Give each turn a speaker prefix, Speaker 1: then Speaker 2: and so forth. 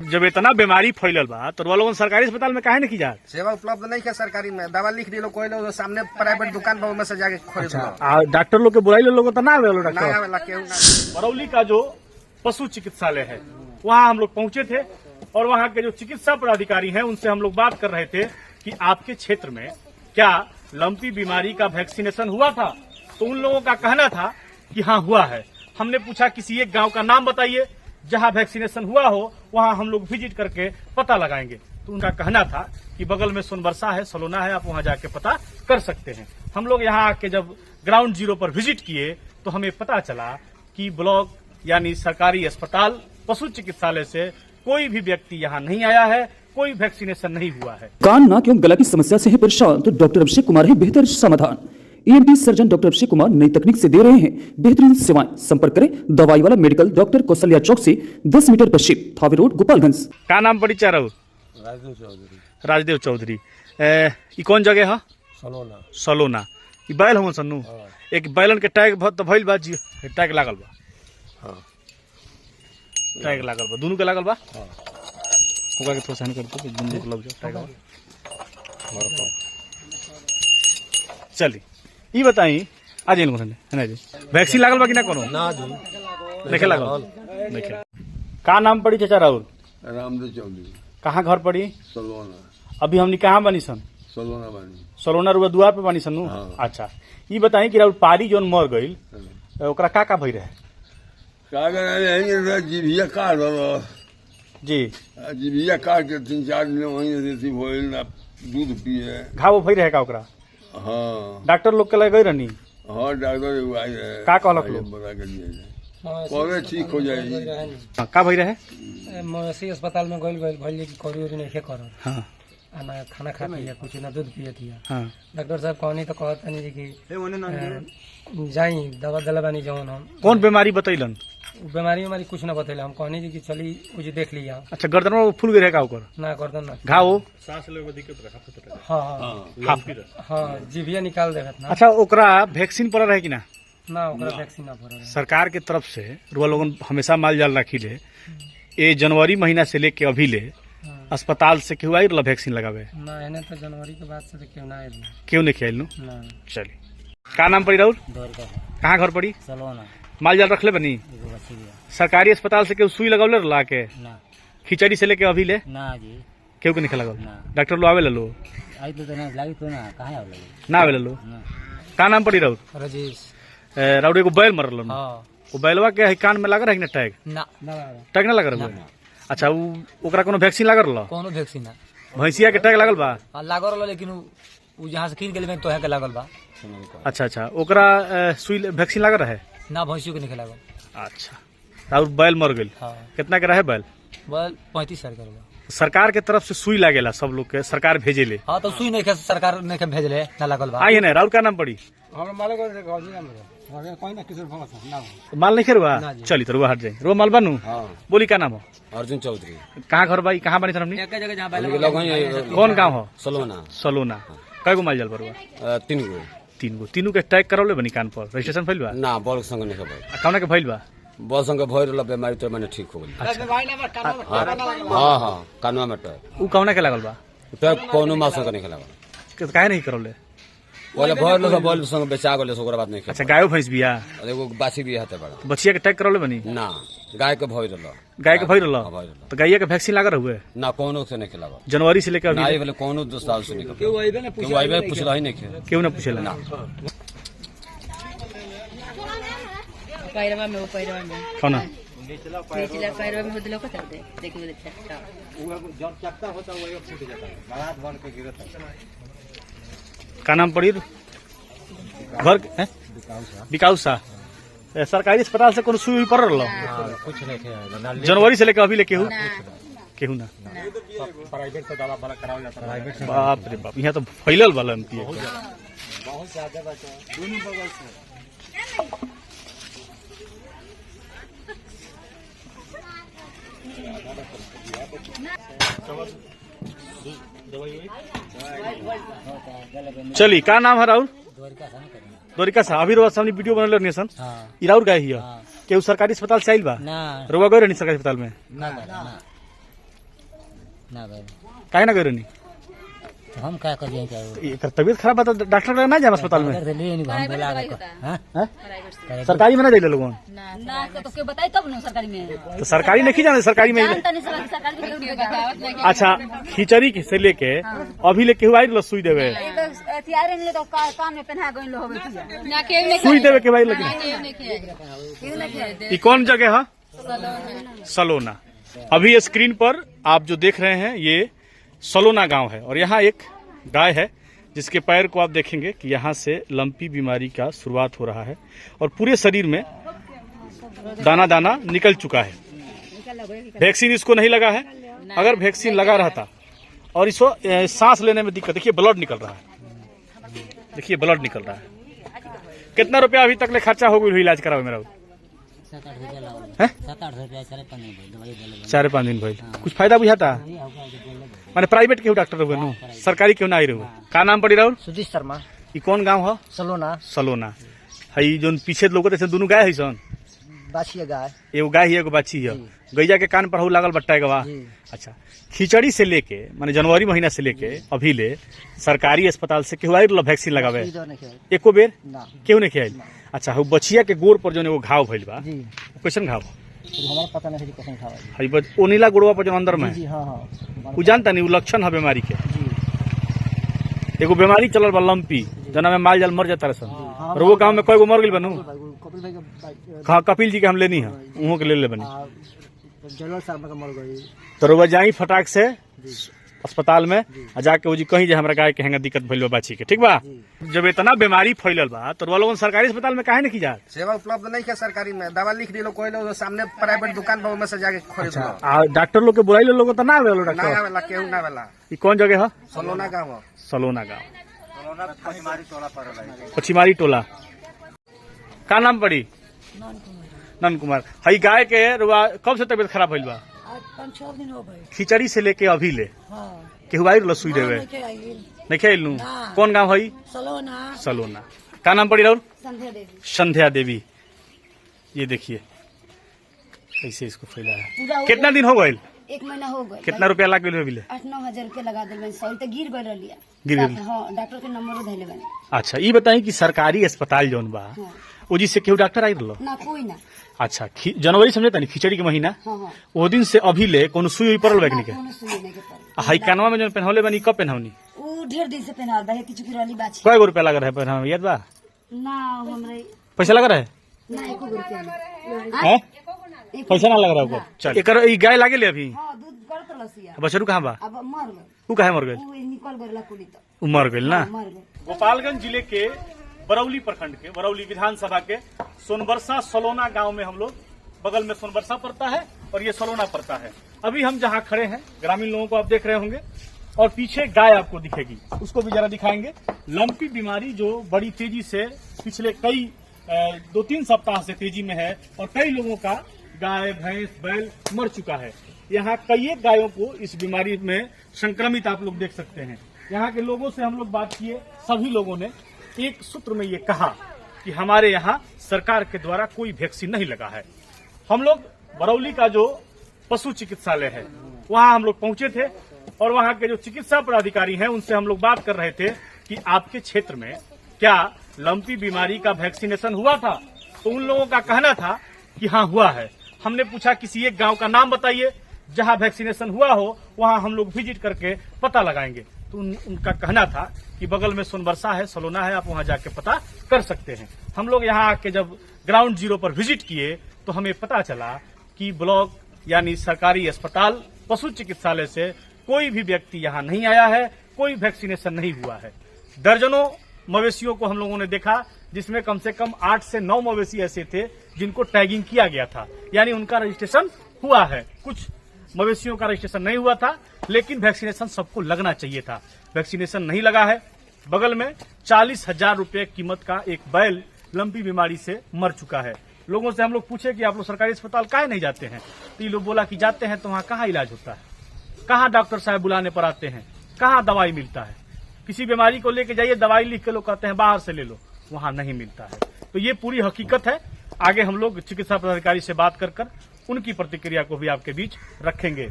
Speaker 1: जब इतना बीमारी फैलल बा तो लोगन सरकारी अस्पताल में काहे नहीं की जात?
Speaker 2: सेवा उपलब्ध नहीं है सरकारी में, दवा लिख दिलो कोई लोग सामने प्राइवेट दुकान पर में से जाके खरीद लो।
Speaker 1: डॉक्टर लोग के बुलाई लोग तो ना आवे
Speaker 2: ना
Speaker 1: डॉक्टर।
Speaker 2: आवेला केहू ना।
Speaker 1: बरौली का जो पशु चिकित्सालय है वहाँ हम लोग पहुंचे थे और वहाँ के जो चिकित्सा पदाधिकारी हैं उनसे हम लोग बात कर रहे थे कि आपके क्षेत्र में क्या लंपी बीमारी का वैक्सीनेशन हुआ था? तो उन लोगों का कहना था कि हाँ हुआ है। हमने पूछा किसी एक गांव का नाम बताइए जहां वैक्सीनेशन हुआ हो, वहां हम लोग विजिट करके पता लगाएंगे। तो उनका कहना था कि बगल में सोनबरसा है, सलोना है, आप वहां जाके पता कर सकते हैं। हम लोग यहाँ आके जब ग्राउंड जीरो पर विजिट किए तो हमें पता चला कि ब्लॉक यानी सरकारी अस्पताल पशु चिकित्सालय से कोई भी व्यक्ति यहाँ नहीं आया है, कोई वैक्सीनेशन नहीं हुआ है।
Speaker 3: कान नाक एवं गला की समस्या से है परेशान तो डॉक्टर अभिषेक कुमार है बेहतर समाधान। ENT surgeon doctor Abhishek Kumar नई तकनीक से दे रहे हैं बेहतरीन सेवाएं। संपर्क करें दवाई वाला मेडिकल डॉक्टर कौशल्या चौक से 10 मीटर पश्चिम, थावे रोड, गोपालगंज।
Speaker 1: का नाम पड़ी चारो? राजदेव चौधरी। ई कौन जगह है?
Speaker 4: सलोना।
Speaker 1: सलोना। ई बैल हो सन्नू? एक बैलन के टैग बहुत भइल बा जी, टैग लागल बा।
Speaker 4: हाँ
Speaker 1: टैग लागल बा, दोनों के लागल बा।
Speaker 4: हाँ
Speaker 1: होगा के थोड़ा कर दो, दोनों को लग जाओ टैग। चली ई बताई आ जाइन कोने है ना जी, वैक्सीन लागल बा कि ना कोनो?
Speaker 4: ना जी
Speaker 1: देखे लागल देखे। का नाम पड़ी चाचा राउर?
Speaker 5: रामदेव चौधरी।
Speaker 1: कहाँ घर पड़ी?
Speaker 5: सलोना।
Speaker 1: अभी हमनी कहाँ बनी सन?
Speaker 5: सलोना बानी।
Speaker 1: सलोना रुआ दुआर पे बनी सन नु?
Speaker 5: हाँ।
Speaker 1: अच्छा ई बताई कि राउर पारी जोन मर गईल ओकरा का भई रहे?
Speaker 5: जीभिया काट
Speaker 1: जी
Speaker 5: जीभिया काट के 3-4 दिन वहीं देती भइल ना, दूध पिए।
Speaker 1: घाव भई रहे का ओकरा?
Speaker 5: हाँ
Speaker 1: डॉक्टर लोग के लगे गई रहनी?
Speaker 5: हाँ डॉक्टर एगो आई है।
Speaker 1: का कहलक लोग?
Speaker 5: बता के दिए कहे ठीक हो जाएगी।
Speaker 1: का भई रहे?
Speaker 4: मवेशी अस्पताल में गइल कि करी उरी नहीं कर
Speaker 1: हाँ
Speaker 4: ना खाना खाती है कुछ ना दूध पियती है।
Speaker 1: हाँ
Speaker 4: डॉक्टर साहब कहनी तो कहता नहीं कि जाई दवा दिला बानी जवन हम।
Speaker 1: कौन बीमारी बतैलन?
Speaker 4: बीमारी हमारी कुछ ना बतैले, हम कहनी कि चली कुछ देख लिया।
Speaker 1: अच्छा गर्दन में फूल गई रहे का ओकर?
Speaker 4: ना गर्दन ना
Speaker 1: घाव?
Speaker 4: सांस लेवे में दिक्कत रहा। हाँ हाँ जीभिया निकाल देवत ना।
Speaker 1: अच्छा ओकरा वैक्सीन पड़ रहे कि ना?
Speaker 4: ना ओकरा वैक्सीन ना पड़ रहा।
Speaker 1: सरकार के तरफ से रुआ लोगन हमेशा माल जाल रखी ले, ये जनवरी महीना से लेके अभी ले अस्पताल से क्यों आई रहा वैक्सीन लगावे?
Speaker 4: ना एने तो जनवरी के बाद से तो क्यों ना आइल
Speaker 1: क्यों नहीं खेल?
Speaker 4: ना।
Speaker 1: चलिए का नाम पड़ी राउर? कहाँ घर पड़ी?
Speaker 4: सलोना।
Speaker 1: माल जाल रख ले बनी? सरकारी अस्पताल से क्यों सुई लगौले ला के?
Speaker 4: ना
Speaker 1: खिचड़ी से लेके अभी ले
Speaker 4: ना जी
Speaker 1: क्यों के नहीं लगल? डॉक्टर लोग आवे लो?
Speaker 4: आई तो ना लागी तो ना कहाँ आवे
Speaker 1: ना आवे लो? का नाम पड़ी राउर?
Speaker 4: राजेश।
Speaker 1: राउर एगो बैल मरल?
Speaker 4: हाँ
Speaker 1: वो बैलवा के कान में लग रहा है कि ना टैग?
Speaker 4: ना
Speaker 1: टैग ना लग रहा है? अच्छा ओकरा कोनो वैक्सीन लग रहा?
Speaker 4: कोनो वैक्सीन ना।
Speaker 1: भैंसिया के टैग लागल बा?
Speaker 4: लागल रहा लेकिन उ जहाँ से कीन के लिए तो है के लागल बा।
Speaker 1: अच्छा अच्छा ओकरा सुई वैक्सीन लग रहा है?
Speaker 4: ना भैंसियों के नहीं लागल।
Speaker 1: अच्छा और बैल मर गई?
Speaker 4: हाँ
Speaker 1: कितना के रहे बैल?
Speaker 4: बल 35,000 का बा।
Speaker 1: सरकार के तरफ से सुई लागेला सब लोग के, सरकार भेजे ले?
Speaker 4: हाँ तो सुई नहीं के सरकार नहीं के भेजले ना लागल बा।
Speaker 1: आई है ना राउर का नाम पड़ी? माल नहीं खेरुआ? चली तो रुआ हट जाए। रुआ माल बनू? बोली का नाम हो?
Speaker 6: अर्जुन चौधरी।
Speaker 1: कहाँ घर भाई कहाँ बनी हमने?
Speaker 4: एक जगह जहाँ
Speaker 1: कौन गाँव हो?
Speaker 6: सलोना।
Speaker 1: सलोना। कै गो माल जाल पर?
Speaker 6: 3 गो।
Speaker 1: तीनों के टैग करौले बनी कान पर? रजिस्ट्रेशन फैल बा?
Speaker 6: ना बॉल संग नहीं खबर।
Speaker 1: कौन के फैल बा?
Speaker 6: बॉल संग भय रहल बीमारी तो मैंने ठीक हो गई। हाँ हाँ कानवा में टैग।
Speaker 1: उ कौन के लागल बा?
Speaker 6: टैग कोनो माल संग नहीं खेला।
Speaker 1: काहे नहीं करौले?
Speaker 6: बोले भय रहल बॉल संग बेचा गेले ओकरा बाद नहीं
Speaker 1: अच्छा गायो भैंस बिया?
Speaker 6: एगो बाछी भी हते बड़ा।
Speaker 1: बचिया के टैग करौले बनी?
Speaker 6: ना गाय के भय रहल।
Speaker 1: गाय के भय रहल? तो गाय के वैक्सीन लागल हुए?
Speaker 6: ना कोनो से नहीं खेला।
Speaker 1: जनवरी से लेकर
Speaker 6: ना ये वाले कोनो 2 साल से नहीं। क्यों आइबे पूछला ही नहीं खे।
Speaker 1: क्यों ना पूछेला? ना
Speaker 7: पैरवा में वो पैरवा में
Speaker 1: कौन
Speaker 7: पिछला पैरवा में होदलो कत दे देखिए देखता
Speaker 4: जब चक्का होता है वो फूट जाता है, बारात बन के गिरता है।
Speaker 1: का नाम पड़ी? घर बिकाऊ सा। सरकारी अस्पताल से कोनो सुई पड़ रहा?
Speaker 4: कुछ नहीं थे
Speaker 1: जनवरी से लेकर अभी ले केहू केहू ना?
Speaker 4: प्राइवेट से दवा भला कराया जाता है। प्राइवेट से
Speaker 1: बाप रे बाप यहाँ तो फैलल वाला
Speaker 4: बहुत ज्यादा बचा दोनों बगल से।
Speaker 1: चली का नाम है राहुल? द्वारिका साहब। अभी रोज सामने वीडियो बनल रहनी सन। ई राहुल का ही है? केहू सरकारी अस्पताल से आइल बा?
Speaker 4: ना
Speaker 1: रोवा गए रहनी सरकारी अस्पताल में?
Speaker 4: ना
Speaker 8: ना गए
Speaker 1: काहे ना गए नहीं
Speaker 8: तो हम क्या करिए क्या
Speaker 1: एकर तबीयत खराब बता डॉक्टर लगा ना जाए अस्पताल में
Speaker 8: डॉक्टर से लिए नहीं हम बोला
Speaker 7: प्राइवेट
Speaker 8: के
Speaker 7: होता है।
Speaker 8: हां
Speaker 7: प्राइवेट से
Speaker 1: सरकारी में ना जाइले लोगों
Speaker 7: ना तो क्यों बताई तब ना सरकारी में
Speaker 1: तो सरकारी नहीं जाने सरकारी में
Speaker 7: जानता नहीं सरकारी में क्यों बतावत नहीं
Speaker 1: अच्छा खिचड़ी से लेके अभी लेके हुआ आई सुई देवे
Speaker 7: एक हथियार ने तो कान में पहना गइल होवे की ना के नहीं
Speaker 1: सुई देवे के भाई लगे
Speaker 7: क्यों नहीं किया
Speaker 1: ये कौन जगह है सलोना। अभी स्क्रीन पर आप जो देख रहे हैं ये सलोना गांव है और यहाँ एक गाय है जिसके पैर को आप देखेंगे कि यहाँ से लंपी बीमारी का शुरुआत हो रहा है और पूरे शरीर में दाना दाना निकल चुका है। वैक्सीन इसको नहीं लगा है, अगर वैक्सीन लगा रहता और इसको सांस लेने में दिक्कत, देखिए ब्लड निकल रहा है, देखिए ब्लड निकल रहा है। कितना रुपया अभी तक ले खर्चा हो गई इलाज करावे मेरा?
Speaker 8: 7-8 रुपया
Speaker 1: हैं?
Speaker 8: 7-8 रुपया 5.5 दिन दवाई दे
Speaker 1: 4-5 दिन भइल कुछ फायदा बुझाता माने प्राइवेट केहू डॉक्टर रहुए नु सरकारी क्यों ना आई रहुए? का नाम पड़ी राहुल?
Speaker 2: सुधीर शर्मा
Speaker 1: ई कौन गांव है?
Speaker 2: सलोना
Speaker 1: सलोना। हई जोन पीछे लोग ऐसे दोनों गाय है सन,
Speaker 2: बाछिया गाय
Speaker 1: एगो गाय है एगो बाछी है। गैया के कान पर हऊ लागल बट्टा गवा। अच्छा खिचड़ी से लेके माने जनवरी महीना से लेके अभी ले सरकारी अस्पताल से केहू आई वैक्सीन लगावे एको बेर केहू नहीं खियाइल? अच्छा हऊ बछिया के गोड़ पर जो एगो घाव भइल बा कैसन घाव?
Speaker 2: हमारा पता नहीं कैसे खावा
Speaker 1: हई बस ओनीला गोड़वा पर जो अंदर में
Speaker 2: जी हां हां
Speaker 1: उ जानता नहीं उ लक्षण है बीमारी के। एगो बीमारी चलल बा लंपी जना में माल जाल मर जाता रहे सन और वो गांव में कई गो मर गइल बनू।
Speaker 2: कपिल भाई के
Speaker 1: हाँ कपिल जी के हम लेनी है उहों के ले बनी
Speaker 2: जनरल शर्मा का मर गई
Speaker 1: तो रोबा जाई फटाक से अस्पताल में आ जाके वो जी कहीं जे हमरा गाय के हेंगा दिक्कत भइल बा बाछी के, ठीक बा? जब इतना बीमारी फैलल बा तो लोगन सरकारी अस्पताल में काहे नहीं की जात?
Speaker 2: सेवा उपलब्ध नहीं है सरकारी में, दवा लिख दिलो कोई लोग सामने प्राइवेट दुकान पर में से जाके खरीद लो।
Speaker 1: आ डॉक्टर लोग के बुलाइले लोग तो ना आवे
Speaker 2: ना
Speaker 1: डॉक्टर?
Speaker 2: आवेला केहू ना आवेला।
Speaker 1: ई कौन जगह है?
Speaker 2: सलोना गांव
Speaker 1: सलोना गांव पछिमारी टोला। का नाम पड़ी? नंद कुमार। हई गाय के रुआ कब से तबीयत खराब भइल बा?
Speaker 9: 5-6 दिन हो गए।
Speaker 1: खिचड़ी से लेके अभी ले केहू आई सुई देवे नहीं खेल लू? कौन गाँव हई?
Speaker 9: सलोना।
Speaker 1: सलोना। का नाम पड़ी राहुल?
Speaker 7: संध्या देवी।
Speaker 1: संध्या देवी। ये देखिए कैसे इसको फैला है। कितना दिन हो गए?
Speaker 7: 1 महीना हो गए।
Speaker 1: कितना रुपया लग गए अभी ले?
Speaker 7: 8-9 हजार रुपया लगा दिल सही तो गिर गए रहिया।
Speaker 1: गिर गइल?
Speaker 7: हां डॉक्टर के नंबर धैले बने।
Speaker 1: अच्छा ये बताई कि सरकारी अस्पताल जौन बा ओ जी से केहू डॉक्टर आई रहो?
Speaker 7: ना कोई ना।
Speaker 1: अच्छा जनवरी समझे तनी खिचड़ी के महीना
Speaker 7: हां हां
Speaker 1: वो दिन से अभी ले कोनो सुई पड़ल बैग के?
Speaker 7: कोनो सुई नहीं के पर।
Speaker 1: हाई कानवा में जो पहनौले बनी कब पहनौनी?
Speaker 7: ऊ ढेर दिन से पहना बा किछु की रली बाछी।
Speaker 1: कय गो रुपया लग रहा है पहनावे याद बा?
Speaker 7: ना हमरे
Speaker 1: पैसा लग रहा है?
Speaker 7: ना 1 रुपया नहीं।
Speaker 1: हैं? पैसा ना लग रहा है? चल एकर ई गाय लागे ले अभी?
Speaker 7: हां दूध करत लसिया।
Speaker 1: बछरू कहां बा?
Speaker 7: अब मर गए।
Speaker 1: ऊ काहे मर गइल?
Speaker 7: ऊ निकल गइल कुड़ी तो।
Speaker 1: मर गइल ना?
Speaker 7: मर गए।
Speaker 1: गोपालगंज जिले के बरौली प्रखंड के बरौली विधानसभा के सोनबरसा सलोना गांव में हम लोग, बगल में सोनबरसा पड़ता है और ये सलोना पड़ता है। अभी हम जहां खड़े हैं ग्रामीण लोगों को आप देख रहे होंगे और पीछे गाय आपको दिखेगी, उसको भी जरा दिखाएंगे। लंपी बीमारी जो बड़ी तेजी से पिछले कई 2-3 सप्ताह से तेजी में है और कई लोगों का गाय भैंस बैल मर चुका है। यहाँ कई एक गायों को इस बीमारी में संक्रमित आप लोग देख सकते हैं। यहाँ के लोगों से हम लोग बात किए, सभी लोगों ने एक सूत्र में ये कहा कि हमारे यहाँ सरकार के द्वारा कोई वैक्सीन नहीं लगा है। हम लोग बरौली का जो पशु चिकित्सालय है वहाँ हम लोग पहुंचे थे और वहाँ के जो चिकित्सा पदाधिकारी हैं उनसे हम लोग बात कर रहे थे कि आपके क्षेत्र में क्या लंपी बीमारी का वैक्सीनेशन हुआ था? तो उन लोगों का कहना था कि हाँ हुआ है। हमने पूछा किसी एक गांव का नाम बताइए जहां वैक्सीनेशन हुआ हो, वहां हम लोग विजिट करके पता लगाएंगे। तो उनका कहना था कि बगल में सोनबरसा है, सलोना है, आप वहां जाके पता कर सकते हैं। हम लोग यहाँ आके जब ग्राउंड जीरो पर विजिट किए तो हमें पता चला कि ब्लॉक यानी सरकारी अस्पताल पशु चिकित्सालय से कोई भी व्यक्ति यहाँ नहीं आया है, कोई वैक्सीनेशन नहीं हुआ है। दर्जनों मवेशियों को हम लोगों ने देखा जिसमें कम से कम 8 से 9 मवेशी ऐसे थे जिनको टैगिंग किया गया था, यानी उनका रजिस्ट्रेशन हुआ है। कुछ मवेशियों का रजिस्ट्रेशन नहीं हुआ था लेकिन वैक्सीनेशन सबको लगना चाहिए था, वैक्सीनेशन नहीं लगा है। बगल में 40,000 रुपये कीमत का एक बैल लंपी बीमारी से मर चुका है। लोगों से हम लोग पूछे कि आप लोग सरकारी अस्पताल काहे नहीं जाते हैं? तो ये लोग बोला कि जाते हैं तो वहाँ कहाँ इलाज होता है, कहाँ डॉक्टर साहब बुलाने पर आते हैं, कहाँ दवाई मिलता है। किसी बीमारी को लेके जाइए, दवाई लिख के लोग कहते हैं बाहर से ले लो, वहाँ नहीं मिलता है। तो ये पूरी हकीकत है। आगे हम लोग चिकित्सा पदाधिकारी से बात कर उनकी प्रतिक्रिया को भी आपके बीच रखेंगे।